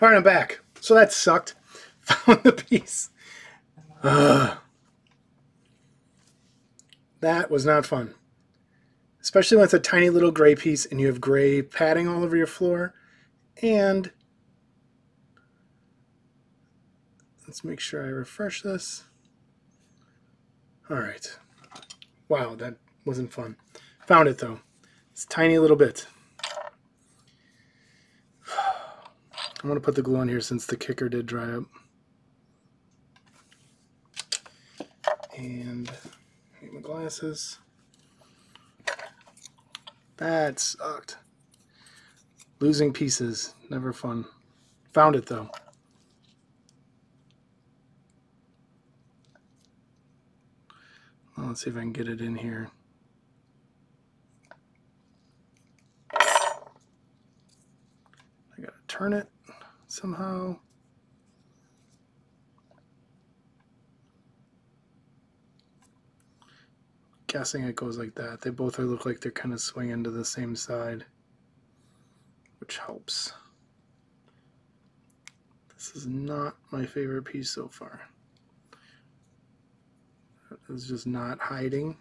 All right, I'm back. So that sucked. Found the piece. Ugh. That was not fun. Especially when it's a tiny little gray piece and you have gray padding all over your floor. And let's make sure I refresh this. All right. Wow, that wasn't fun. Found it though. It's a tiny little bit. I want to put the glue on here since the kicker did dry up. And get my glasses. That sucked. Losing pieces, never fun. Found it though. Well, let's see if I can get it in here. I gotta turn it somehow. Guessing it goes like that. They both look like they're kind of swinging to the same side, which helps. This is not my favorite piece so far. It's just not hiding.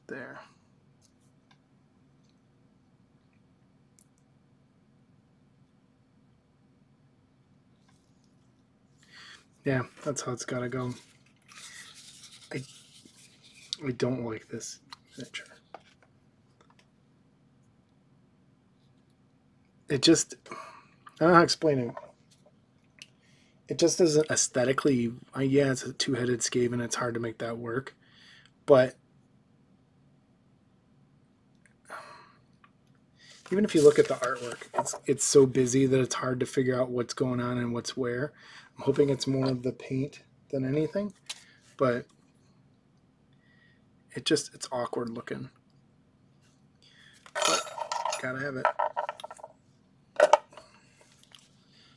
There. Yeah, that's how it's gotta go. I don't like this miniature. It just, I don't know how to explain it. It just isn't aesthetically, yeah, it's a two-headed Skaven, it's hard to make that work. But even if you look at the artwork, it's so busy that it's hard to figure out what's going on and what's where. I'm hoping it's more of the paint than anything, but it's awkward looking. But gotta have it.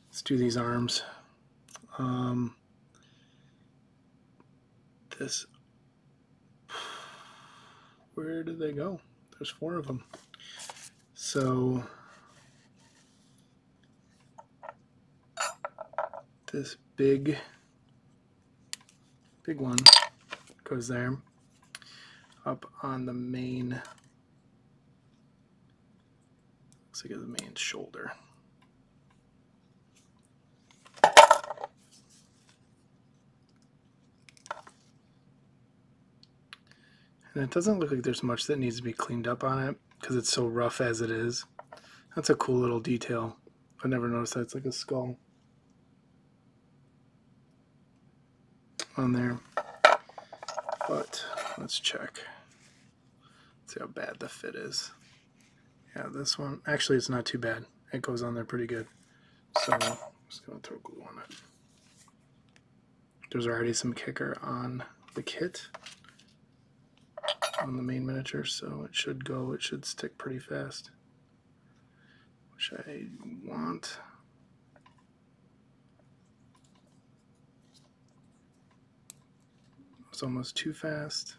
Let's do these arms. This, where did they go? There's 4 of them. So this big one goes there, up on the main, looks like the main shoulder. And it doesn't look like there's much that needs to be cleaned up on it because it's so rough as it is. That's a cool little detail. I never noticed that. It's like a skull on there. But let's check. Let's see how bad the fit is. Yeah, this one, actually it's not too bad. It goes on there pretty good. So I'm just going to throw glue on it. There's already some kicker on the kit, on the main miniature, so it should stick pretty fast, which I want. It's almost too fast.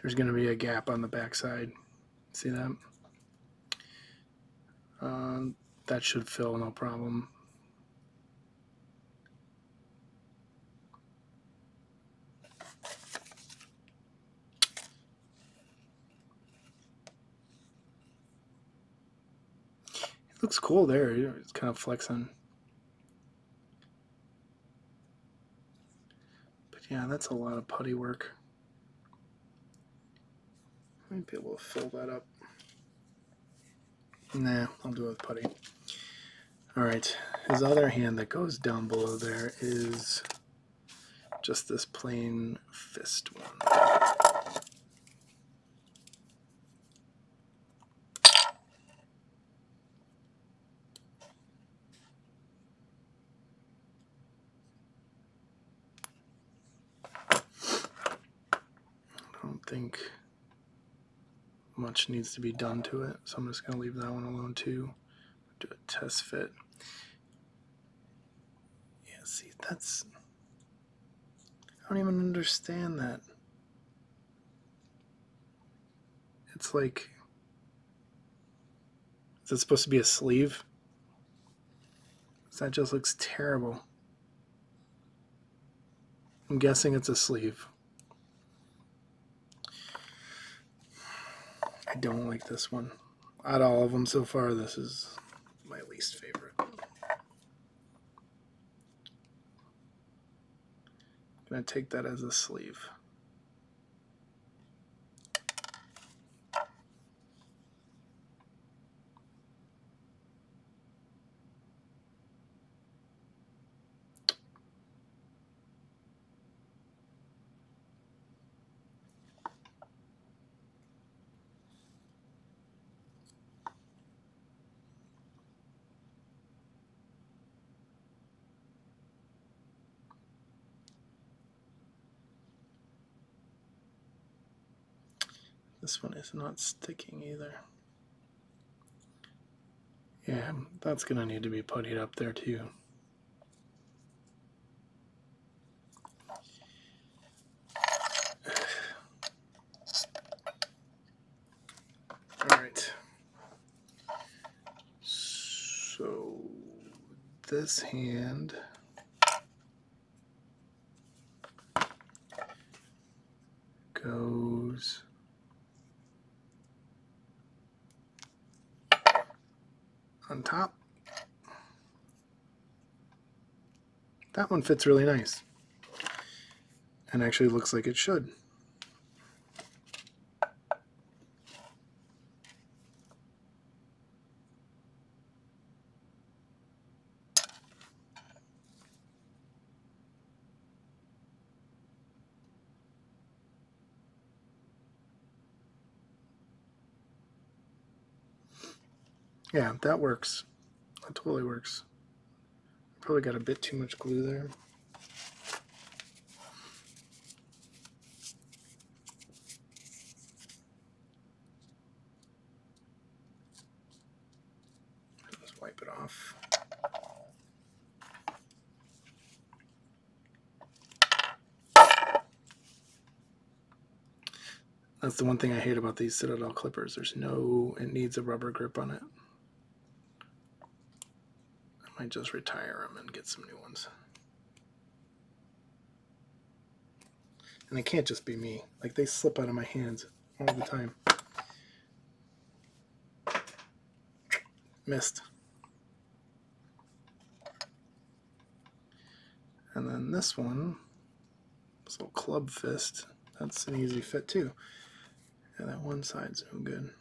There's going to be a gap on the backside. See that? That should fill no problem. It looks cool there. It's kind of flexing. But yeah, that's a lot of putty work. I might be able to fill that up. Nah, I'll do it with putty. Alright, his other hand that goes down below there is just this plain fist one. I don't think much needs to be done to it, so I'm just going to leave that one alone too. Do a test fit. Yeah, see, that's... I don't even understand that. It's like, is it supposed to be a sleeve? That just looks terrible. I'm guessing it's a sleeve. I don't like this one. Out of all of them so far, this is my least favorite. I'm going to take that as a sleeve. This one is not sticking either. Yeah, that's going to need to be puttied up there too. Alright. So this hand goes on top. That one fits really nice and actually looks like it should. Yeah, that works. That totally works. Probably got a bit too much glue there. Just wipe it off. That's the one thing I hate about these Citadel clippers. It needs a rubber grip on it. I might just retire them and get some new ones. And it can't just be me. Like, they slip out of my hands all the time. Missed. And then this one, this little club fist, that's an easy fit too. Yeah, that one side's no good.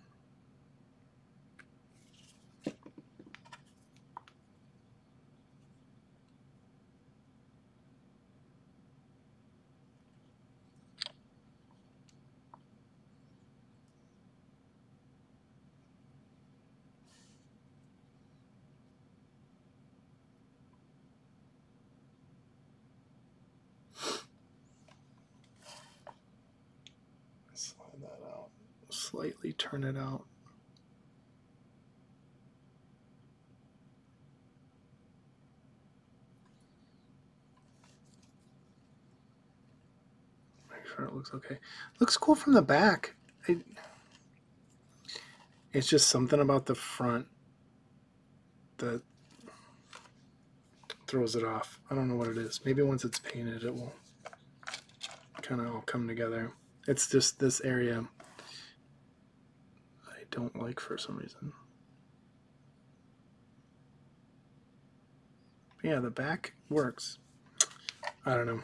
Slide that out, slightly turn it out. Make sure it looks okay. Looks cool from the back. It's just something about the front that throws it off. I don't know what it is. Maybe once it's painted it will kind of all come together. It's just this area I don't like for some reason. But yeah, the back works. I don't know.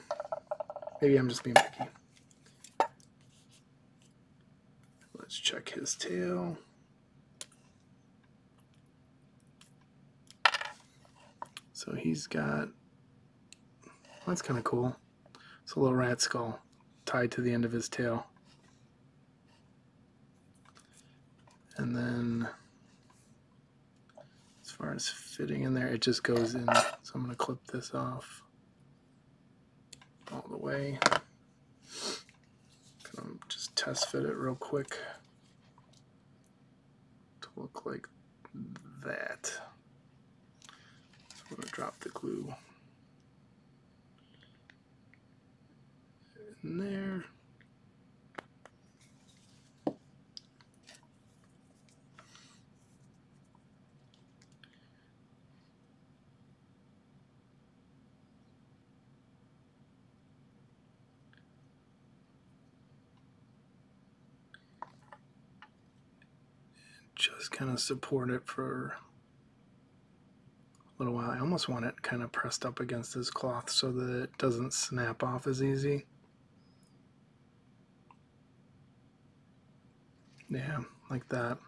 Maybe I'm just being picky. Let's check his tail. So he's got, that's kind of cool. It's a little rat skull tied to the end of his tail. And then as far as fitting in there, it just goes in. So I'm going to clip this off all the way. Gonna just test fit it real quick to look like that. So I'm going to drop the glue in there. just kind of support it for a little while. I almost want it kind of pressed up against this cloth so that it doesn't snap off as easy. Yeah, like that.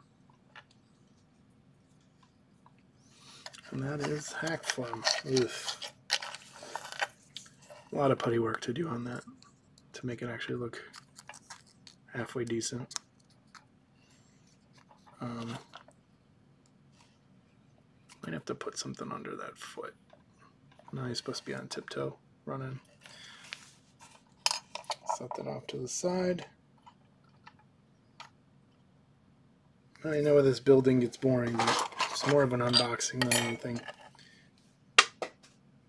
And that is hack phlegm. Oof. A lot of putty work to do on that to make it actually look halfway decent. Might have to put something under that foot. Now he's supposed to be on tiptoe running. Set that off to the side. I know this building gets boring, but it's more of an unboxing than anything.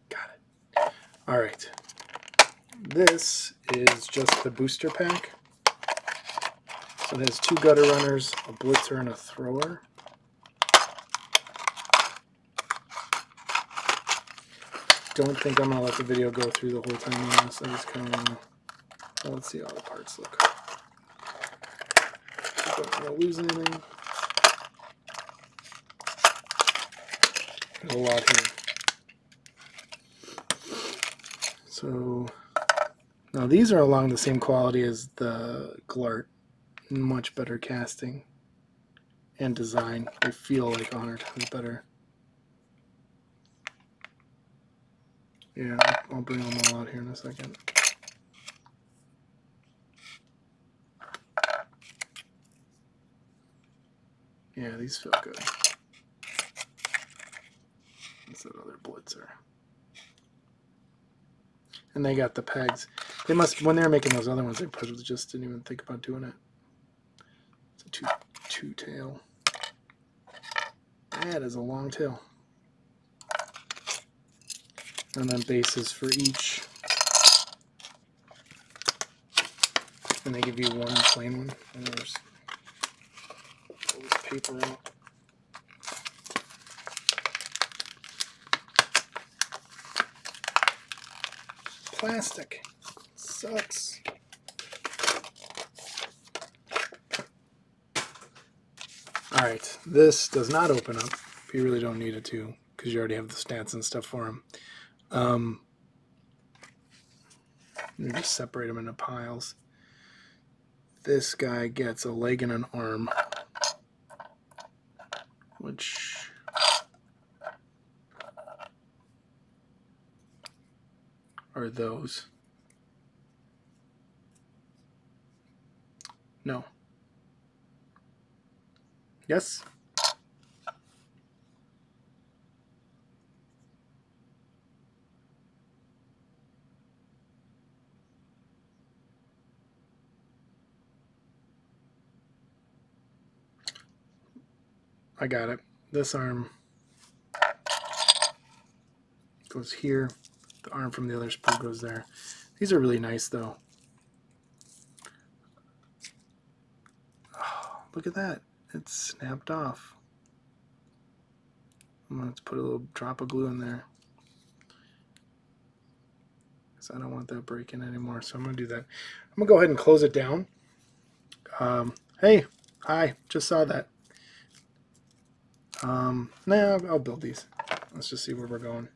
Got it. Alright. This is just the booster pack. So it has 2 gutter runners, a blitzer, and a thrower. Don't think I'm going to let the video go through the whole time on this. I just kind of want to... Well, let's see how the parts look. Don't want to lose anything. There's a lot here. So, now these are along the same quality as the Glart. Much better casting and design. They feel like 100 times better. Yeah, I'll bring them all out here in a second. Yeah, these feel good. That's that other blitzer. And they got the pegs. They must, when they were making those other ones, they probably just didn't even think about doing it. It's a two tail. That is a long tail. And then bases for each. And they give you one plain one. And there's all this paper out. Plastic. Sucks. Alright, this does not open up. You really don't need it to, because you already have the stats and stuff for them. You just separate them into piles. This guy gets a leg and an arm, which are those. No. Yes? I got it. This arm goes here. The arm from the other spool goes there. These are really nice, though. Oh, look at that. It's snapped off. I'm going to put a little drop of glue in there, because I don't want that breaking anymore. So I'm going to do that. I'm going to go ahead and close it down. Hey, hi, just saw that. Nah, I'll build these. Let's just see where we're going.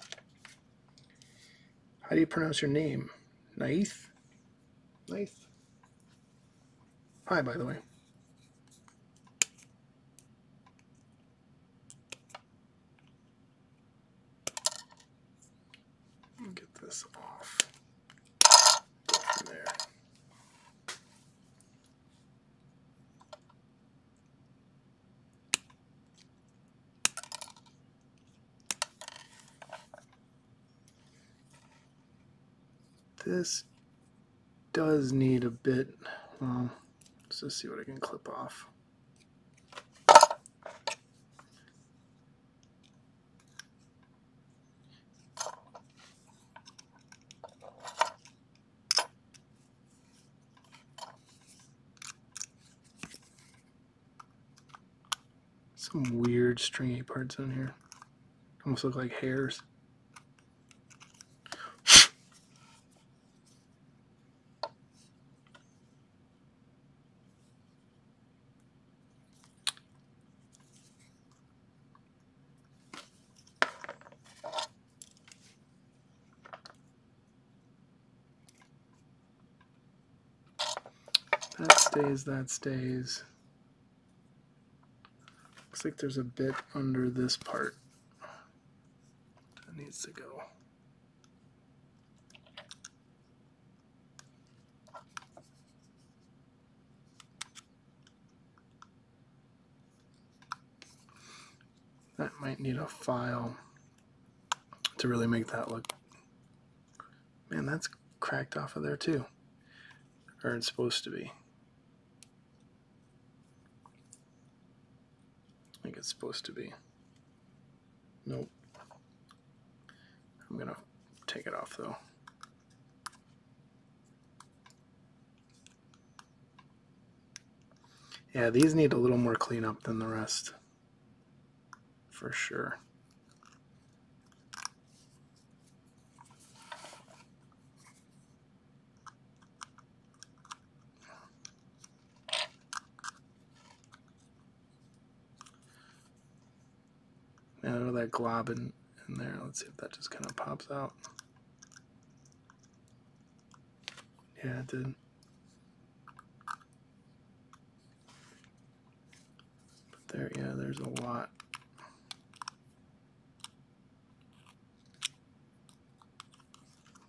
How do you pronounce your name? Naith? Naith? Hi, by the way. Get this off. Go from there. This does need a bit, well, let's just see what I can clip off. Some weird stringy parts in here. Almost look like hairs. That stays, that stays. Looks like there's a bit under this part that needs to go. That might need a file to really make that look. Man, that's cracked off of there too. Or it's supposed to be. I think it's supposed to be. Nope. I'm gonna take it off though. Yeah, these need a little more cleanup than the rest, for sure. Yeah, look at that glob in there. Let's see if that just kind of pops out. Yeah, it did. But there, yeah, there's a lot.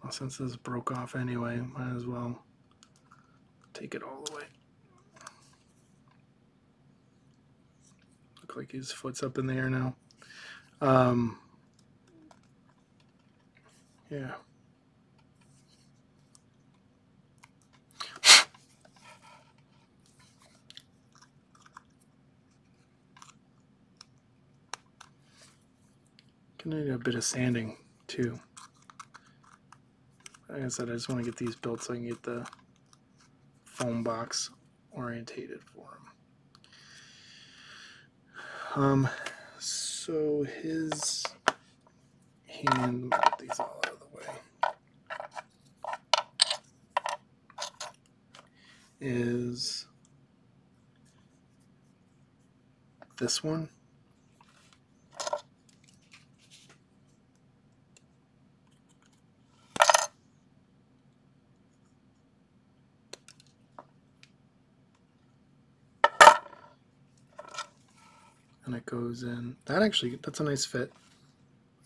Well, since this broke off anyway, might as well take it all the way. Look like his foot's up in the air now. Yeah. Gonna need a bit of sanding too. Like I said, I just want to get these built so I can get the foam box orientated for him. So his hand, get these all out of the way, is this one. And it goes in. That's a nice fit.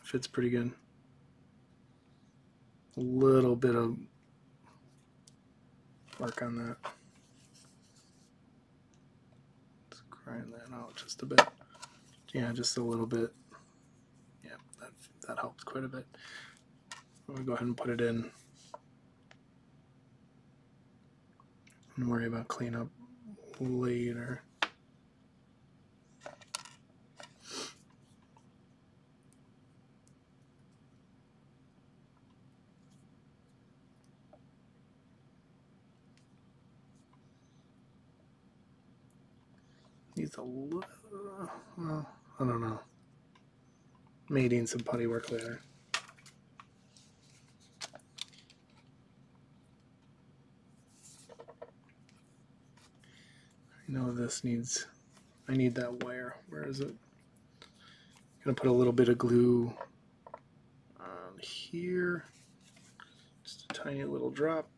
Fits pretty good. A little bit of work on that. Let's grind that out just a bit. Yeah, just a little bit. Yeah, that helps quite a bit. We'll go ahead and put it in and worry about cleanup later. Needs a little, well, I don't know. May need some putty work later. I know this needs, I need that wire. Where is it? I'm gonna put a little bit of glue on here. Just a tiny little drop.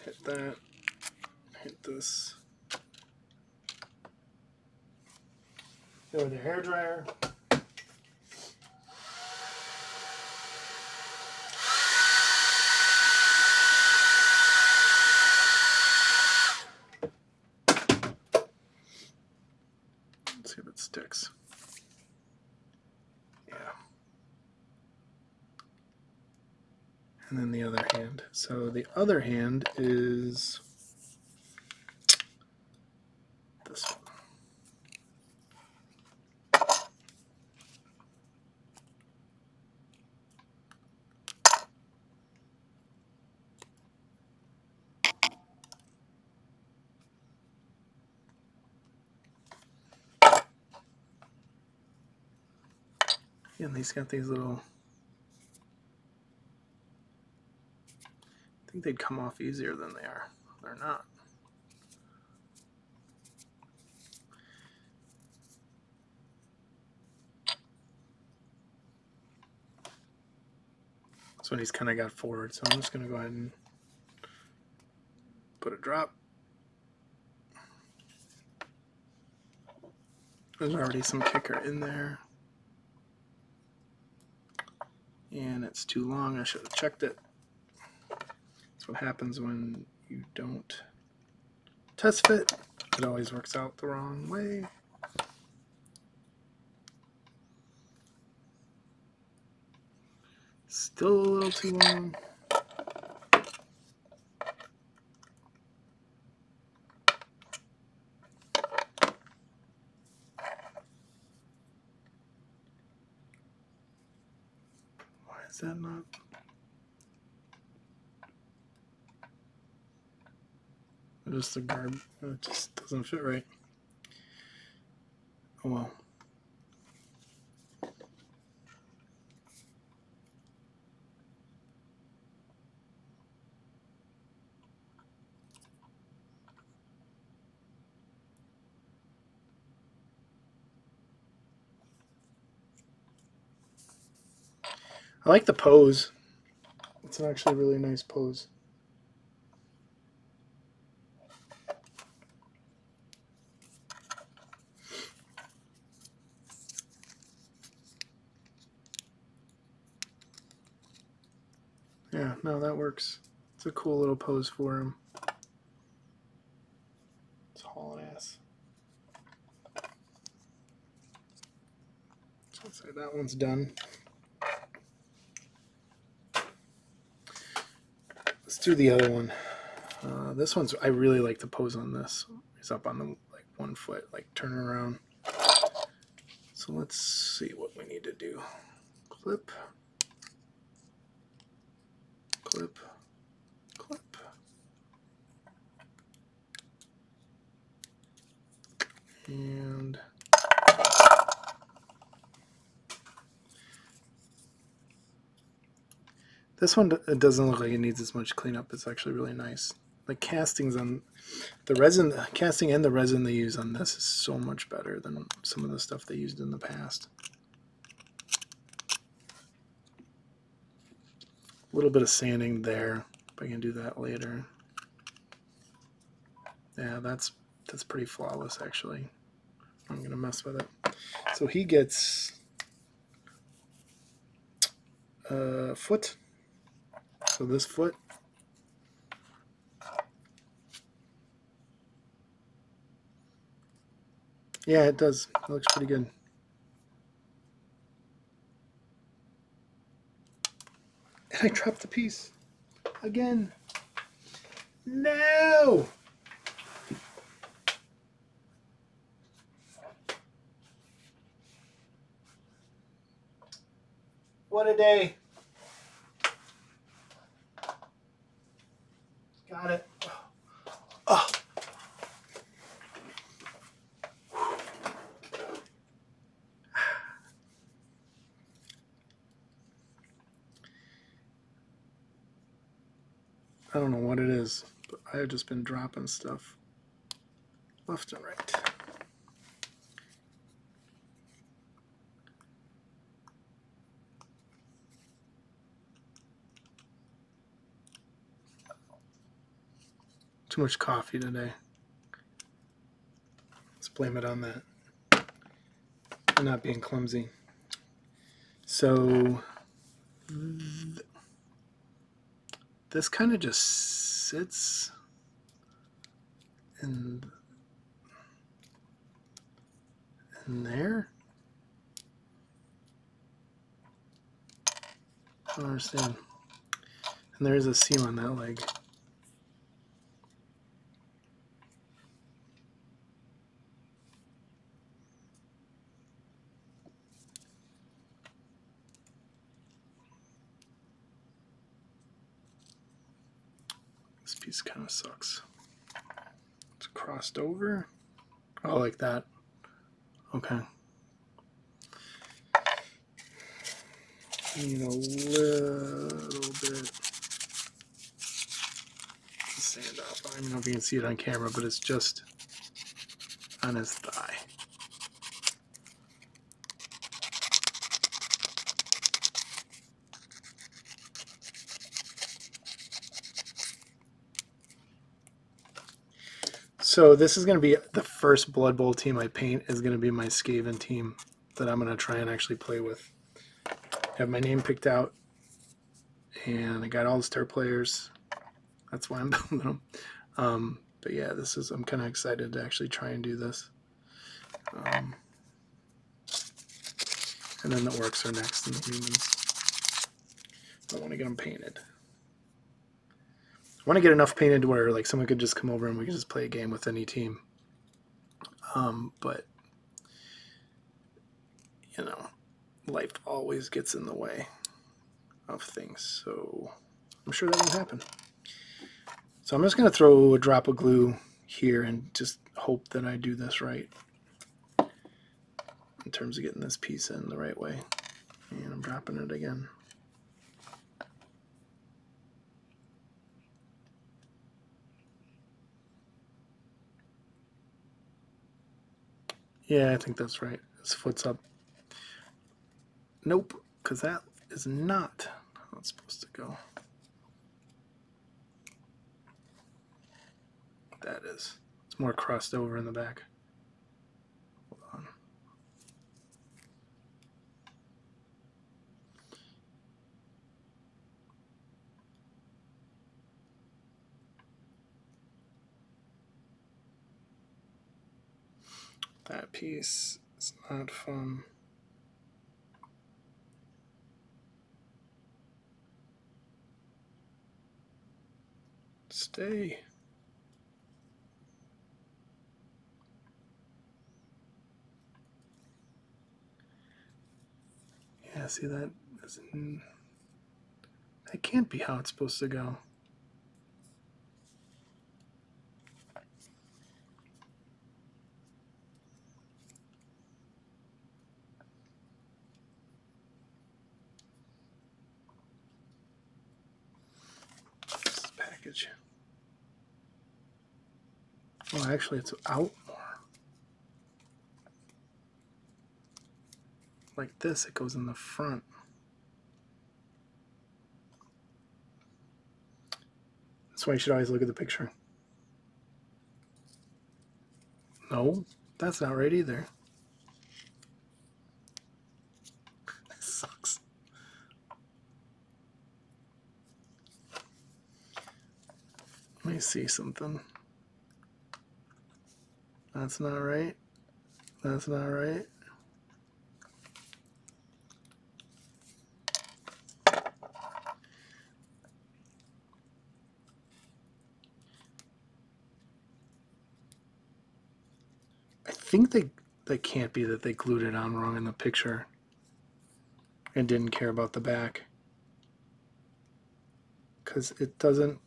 Hit that, hit this. Go with the hairdryer. Let's see if it sticks. Yeah. And then the other hand. So the other hand is this one. And he's got these little, I think they'd come off easier than they are. They're not. This one he's kind of got forward, so I'm just going to go ahead and put a drop. There's already some kicker in there. And it's too long. I should have checked it. That's what happens when you don't test fit. It always works out the wrong way. Still a little too long. Why is that not? Just the garb, it just doesn't fit right. Oh well. I like the pose. It's actually a really nice pose. Yeah, no, that works. It's a cool little pose for him. It's hauling ass. So let's say that one's done. Let's do the other one. This one's, I really like the pose on this. He's up on the like 1 foot, like turning around. So let's see what we need to do. Clip, clip, clip. And this one, it doesn't look like it needs as much cleanup. It's actually really nice. The castings on the resin, casting and the resin they use on this is so much better than some of the stuff they used in the past. A little bit of sanding there, but I can do that later. Yeah, that's pretty flawless actually. I'm gonna mess with it. So he gets a foot. So this foot. Yeah, it does. It looks pretty good. And I dropped the piece again. No! What a day. Got it. Oh. I don't know what it is, but I have just been dropping stuff left and right. Too much coffee today. Let's blame it on that. I'm not being clumsy. So this kind of just sits in there. I don't understand. And there is a seam on that leg. This piece kind of sucks. It's crossed over. Oh, like that. Okay. Need a little bit of sand off. I don't know if you can see it on camera, but it's just on his thigh. So this is going to be the first Blood Bowl team I paint is going to be my Skaven team that I'm going to try and actually play with. I have my name picked out, and I got all the star players. That's why I'm building them. But yeah, I'm kind of excited to actually try and do this. And then the orcs are next, and the humans. I want to get them painted. I want to get enough painted where like someone could just come over and we could just play a game with any team. But you know, life always gets in the way of things, so I'm sure that won't happen. So I'm just going to throw a drop of glue here and just hope that I do this right in terms of getting this piece in the right way. And I'm dropping it again. Yeah, I think that's right. His foot's up. Nope, because that is not how it's supposed to go. That is. It's more crossed over in the back. Hold on. That piece is not fun. Stay. Yeah, see that? That can't be how it's supposed to go. This package. Well, actually, it's out more. Like this, it goes in the front. That's why you should always look at the picture. No, that's not right either. That sucks. Let me see something. That's not right. That's not right. I think that can't be that they glued it on wrong in the picture and didn't care about the back, because it doesn't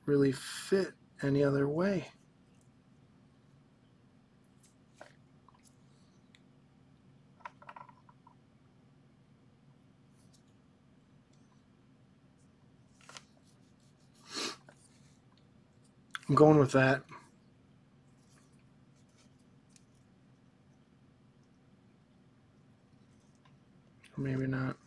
really fit any other way. I'm going with that. Or maybe not.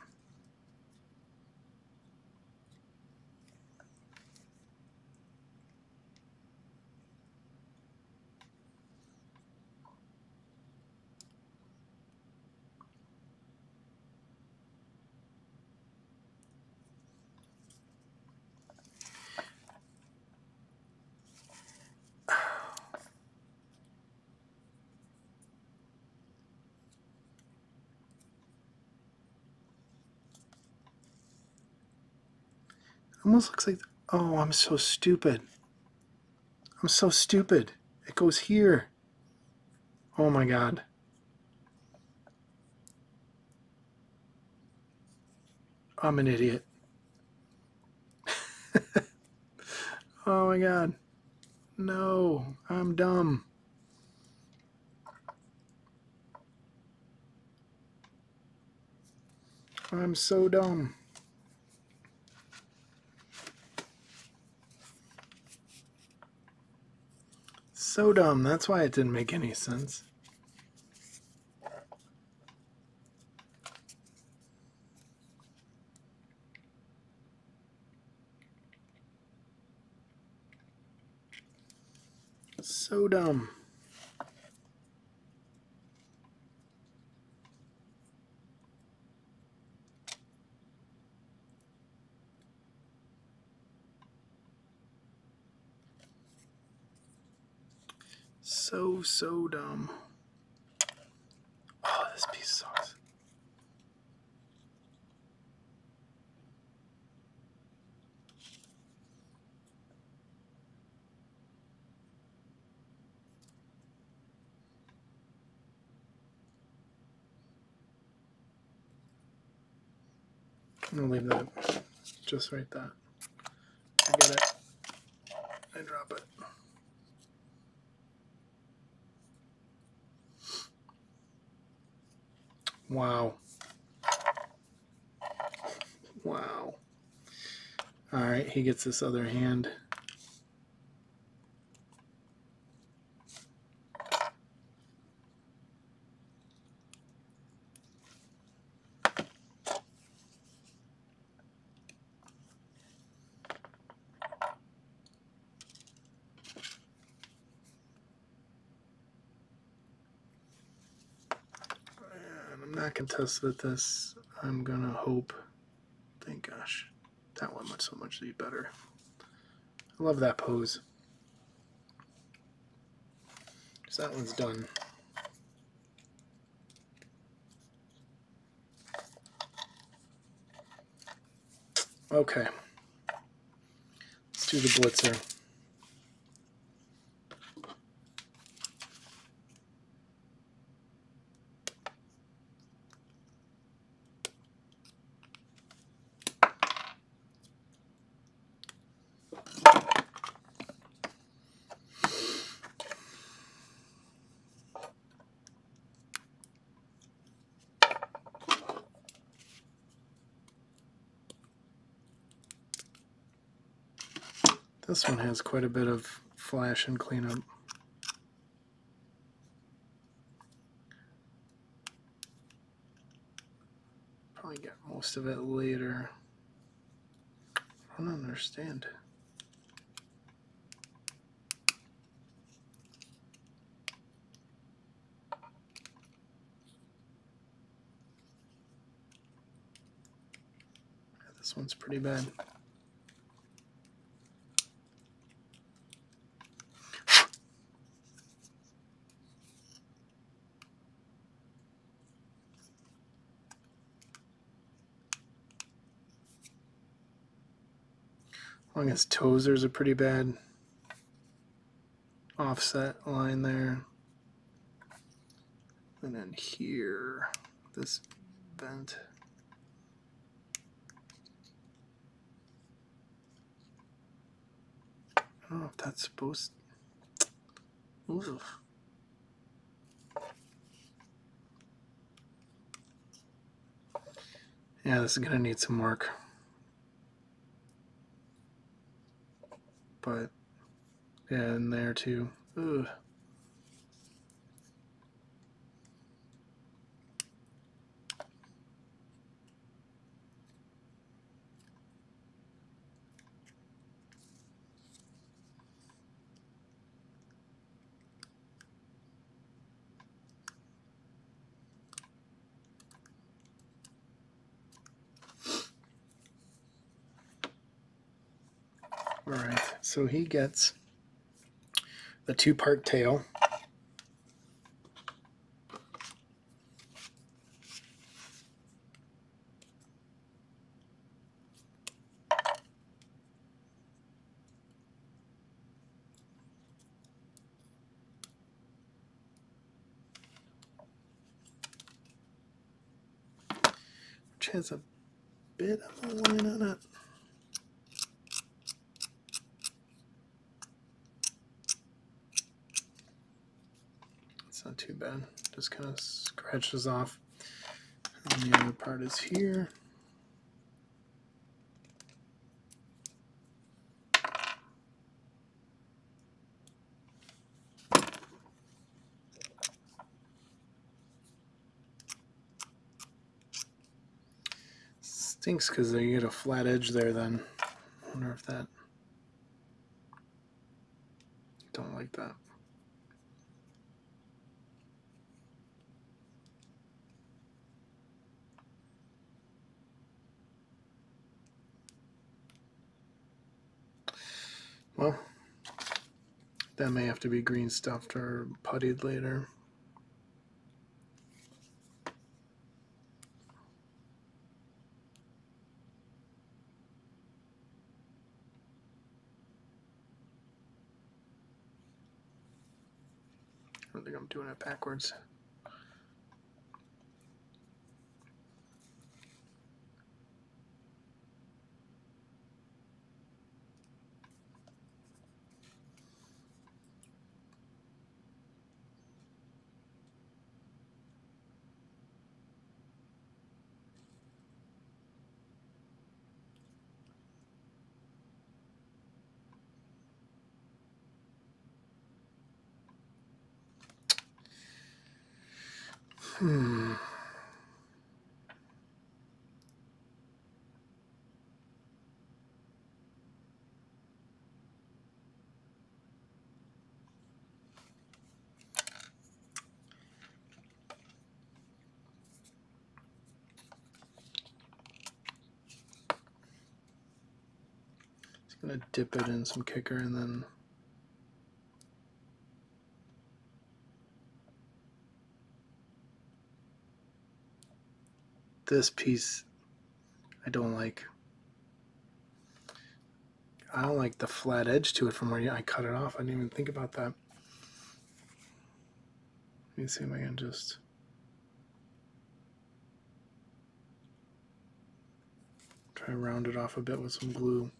Almost looks like, oh, I'm so stupid. I'm so stupid. It goes here. Oh my God. I'm an idiot. Oh my God. No, I'm dumb. I'm so dumb. So dumb. That's why it didn't make any sense. So dumb. So dumb. Oh, this piece sucks. I'm gonna leave that just right there. I get it. I drop it. Wow. Wow. Alright, he gets this other hand. And I'm not contested with this. I'm gonna hope. Thank gosh. That one went so much better. I love that pose. So that one's done. Okay. Let's do the blitzer. This one has quite a bit of flash and cleanup. Probably get most of it later. I don't understand. This one's pretty bad. Along his toes, there's a pretty bad offset line there. And then here, this bent. I don't know if that's supposed to... Ooh. Yeah, this is going to need some work. But, yeah, in there too. Ugh. Alright, so he gets the two-part tail. Which has a bit of a line on it. It's not too bad. Just kind of scratches off. And the other part is here. Stinks because you get a flat edge there then. I wonder if that... Don't like that. Well, that may have to be green stuffed or puttied later. I think I'm doing it backwards. Just gonna dip it in some kicker and then this piece I don't like. I don't like the flat edge to it from where I cut it off. I didn't even think about that. Let me see if I can just try to round it off a bit with some glue.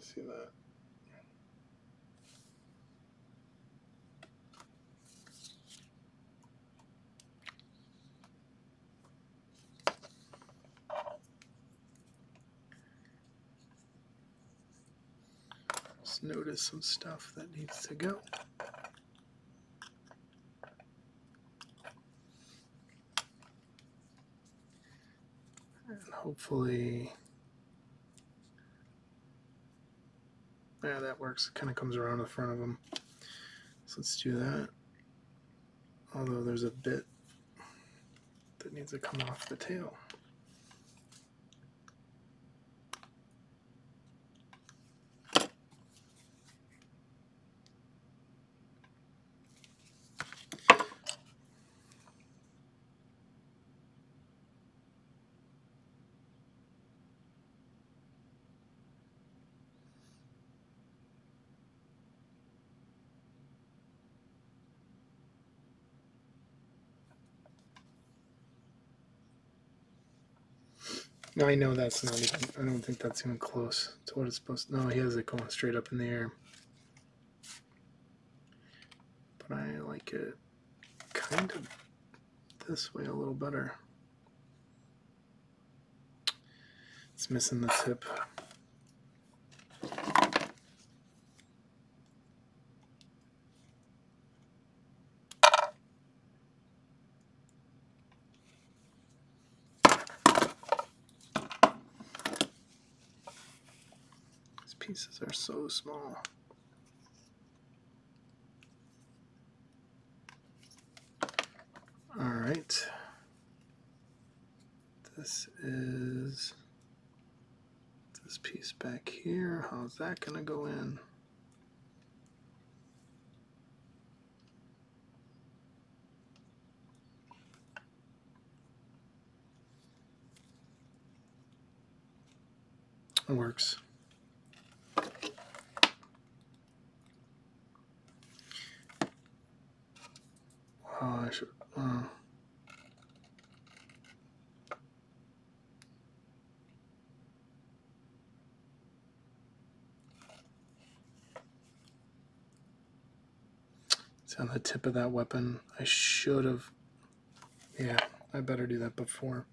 See that? Just notice some stuff that needs to go. And hopefully, yeah, that works. It kind of comes around the front of them. So let's do that. Although there's a bit that needs to come off the tail. No, I know that's not even, I don't think that's even close to what it's supposed to. No, he has it going straight up in the air. But I like it kind of this way a little better. It's missing the tip. These pieces are so small. All right. This is this piece back here. How's that going to go in? It works. Oh, I should. It's on the tip of that weapon. I should have. Yeah, I better do that before.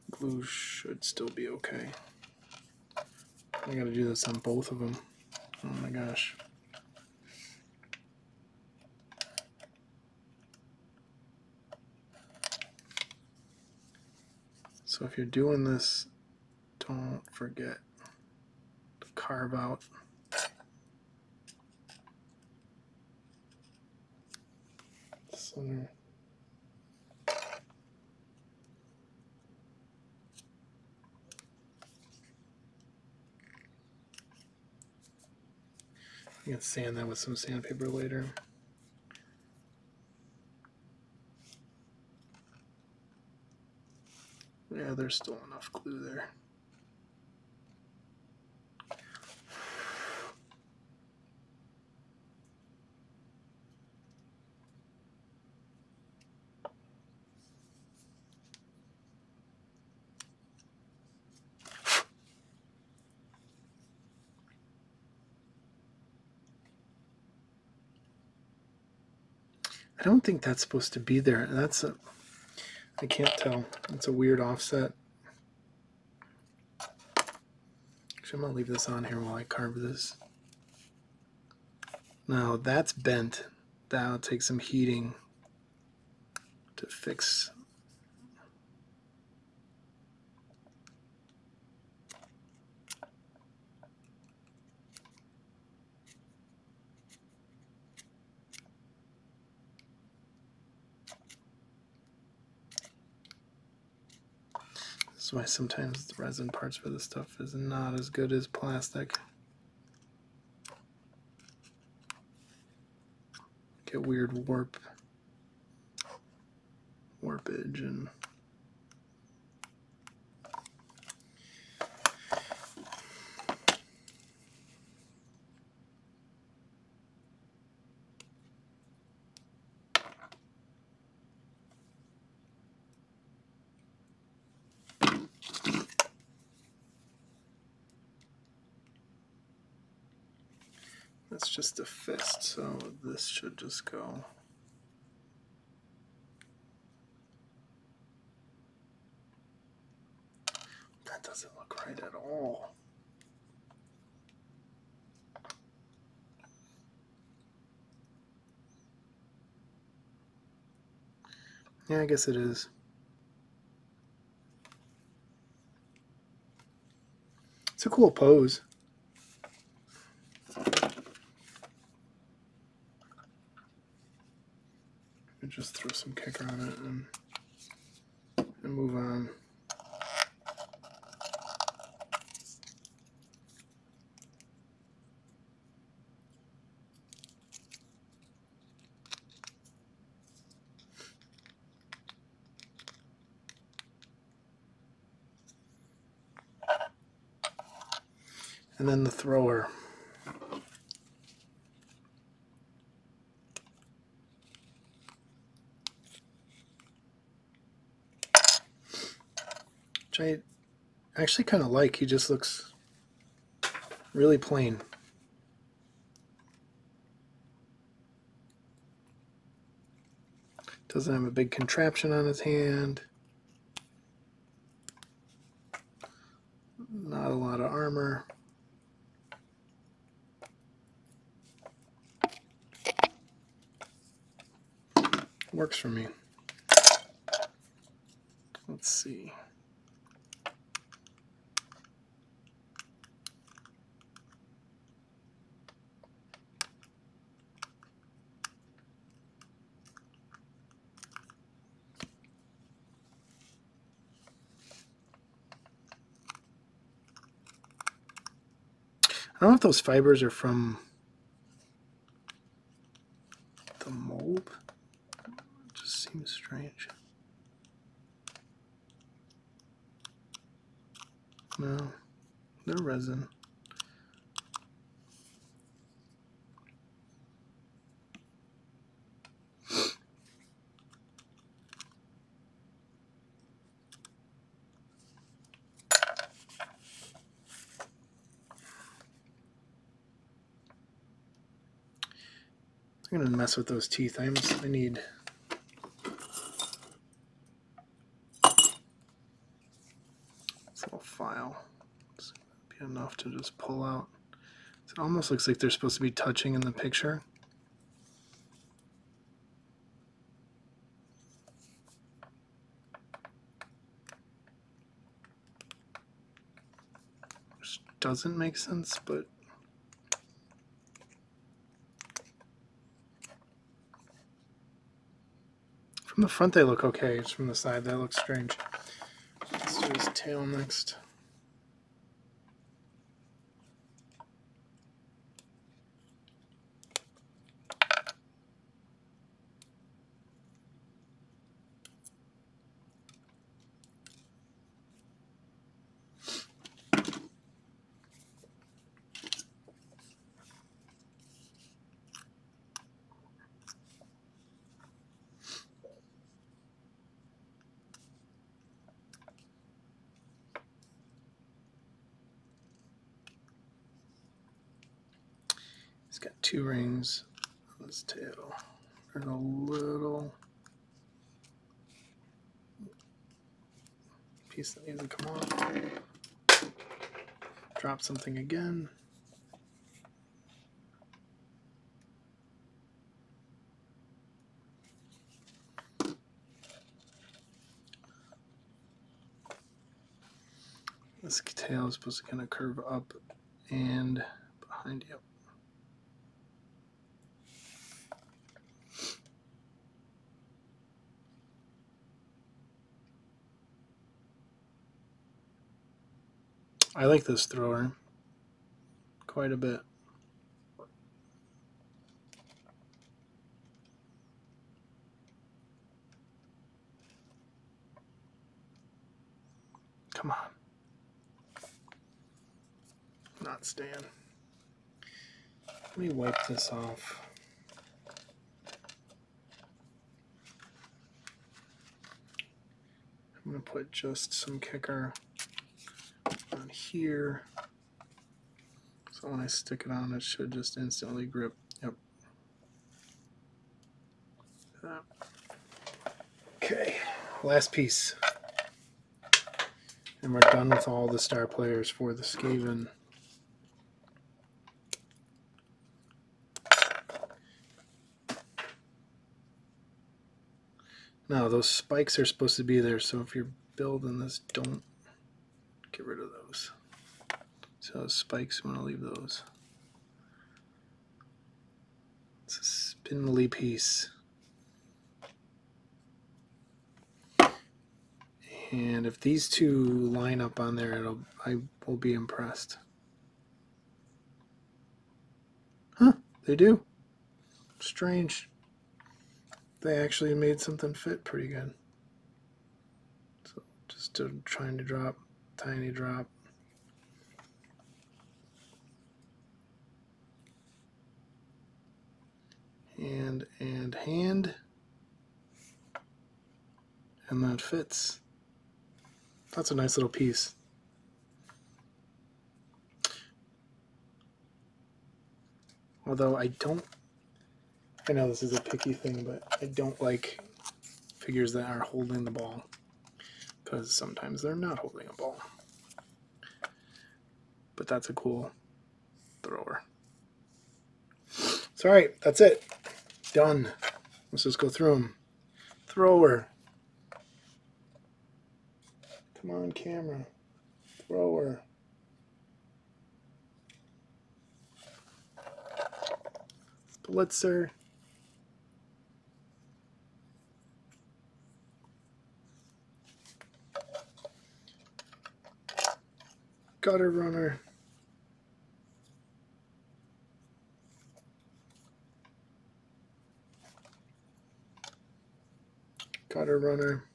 Glue should still be okay. I gotta do this on both of them. Oh my gosh. So if you're doing this, don't forget to carve out center. I can sand that with some sandpaper later. Yeah, there's still enough glue there. I don't think that's supposed to be there. I can't tell. It's a weird offset. Actually, I'm going to leave this on here while I carve this. Now that's bent. That'll take some heating to fix. That's why sometimes the resin parts for this stuff is not as good as plastic. Get weird warpage and that's just a fist, so this should just go. That doesn't look right at all. Yeah, I guess it is. It's a cool pose. Just throw some kicker on it and move on. And then the thrower. Which I actually kind of like. He just looks really plain. Doesn't have a big contraption on his hand. Not a lot of armor. Works for me. Let's see. I don't know if those fibers are from the mold. It just seems strange. No, they're resin. I'm gonna mess with those teeth. I need. This little file. It's gonna be enough to just pull out. It almost looks like they're supposed to be touching in the picture. Which doesn't make sense, but From the front they look okay, it's from the side that looks strange. Let's do his tail next. He's got 2 rings on his tail. There's a little piece that needs to come off. Drop something again. This tail is supposed to kind of curve up and behind you. I like this thrower quite a bit. Come on. Not staying. Let me wipe this off. I'm going to put just some kicker on here. So when I stick it on, it should just instantly grip. Yep. Okay, last piece. And we're done with all the star players for the Skaven. Now, those spikes are supposed to be there, so if you're building this, don't get rid of those. So spikes, we want to leave those. It's a spindly piece. And if these two line up on there, I will be impressed. Huh, they do. Strange. They actually made something fit pretty good. So just trying to drop, tiny drop. Hand, and that fits. That's a nice little piece. Although I know this is a picky thing, but I don't like figures that are holding the ball, because sometimes they're not holding a ball. But that's a cool thrower. So alright, that's it. Done. Let's just go through them. Thrower. Come on, camera. Thrower. Blitzer. Gutter runner. Gutter runner.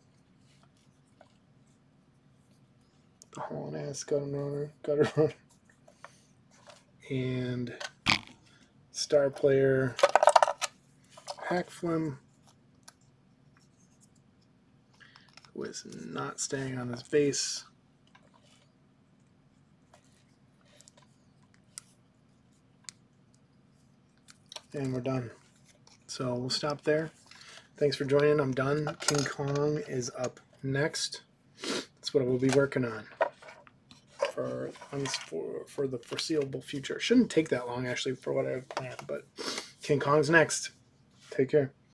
The hauling ass gutter runner. And star player Hackflim, who is not staying on his base. And we're done. So we'll stop there. Thanks for joining. I'm done. King Kong is up next. That's what we'll be working on for the foreseeable future. Shouldn't take that long, actually, for what I've planned, but King Kong's next. Take care.